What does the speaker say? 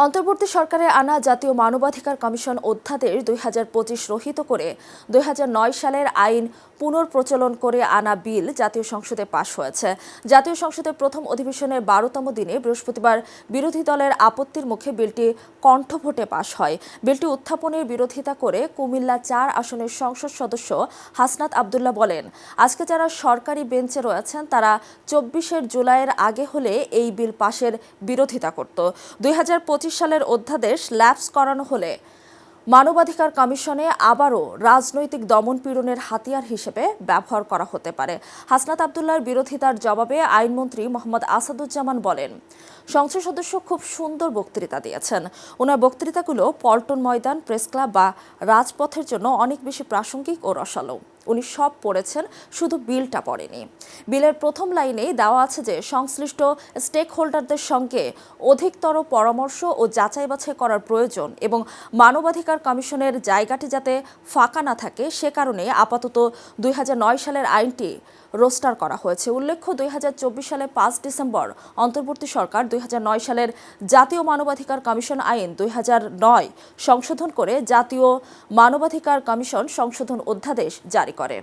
অন্তর্বর্তী সরকারে আনা জাতীয় মানবাধিকার কমিশন অধ্যাদেশ ২০২৫ রহিত করে ২০০৯ সালের আইন পুনর্প্রচলন করে আনা বিল জাতীয় সংসদে পাশ হয়েছে। জাতীয় সংসদের প্রথম অধিবেশনের ১২তম দিনে বৃহস্পতিবার বিরোধী দলের আপত্তির মুখে বিলটি কণ্ঠভোটে পাশ হয়। বিলটি উত্থাপনের বিরোধিতা করে কুমিল্লা ৪ আসনের সংসদ সদস্য হাসনাত আবদুল্লাহ বলেন, আজকে যারা সরকারি বেঞ্চে রয়েছেন তারা ২৪ জুলাইয়ের আগে হলে এই বিল পাশের বিরোধিতা করত। ২০২৫ সালের অধ্যাদেশ ল্যাপস করানো হলে মানবাধিকার কমিশনে আবারও রাজনৈতিক দমনপীড়নের হাতিয়ার হিসেবে ব্যবহার করা হতে পারে। হাসনাত আবদুল্লাহর বিরোধিতার জবাবে আইনমন্ত্রী মোহাম্মদ আসাদুজ্জামান বলেন, সংসদ সদস্য খুব সুন্দর বক্তৃতা দিয়েছেন। ওনার বক্তৃতাগুলো পল্টন ময়দান, প্রেস ক্লাব বা রাজপথের জন্য অনেক বেশি প্রাসঙ্গিক ও রসালো। উনি সব পড়েছেন, শুধু বিলটা পড়েনি। বিলের প্রথম লাইনেই দেওয়া আছে যে সংশ্লিষ্ট স্টেক হোল্ডারদের সঙ্গে অধিকতর পরামর্শ ও যাচাই বাছাই করার প্রয়োজন এবং মানবাধিকার কমিশনের জায়গাটি যাতে ফাঁকা না থাকে সে কারণে আপাতত ২০০৯ সালের আইনটি রোস্টার করা হয়েছে। উল্লেখ্য, ২০২৪ সালে ৫ ডিসেম্বর অন্তর্বর্তী সরকার ২০০৯ সালের জাতীয় মানবাধিকার কমিশন আইন ২০০৯ সংশোধন করে জাতীয় মানবাধিকার কমিশন সংশোধন অধ্যাদেশ জারি করে।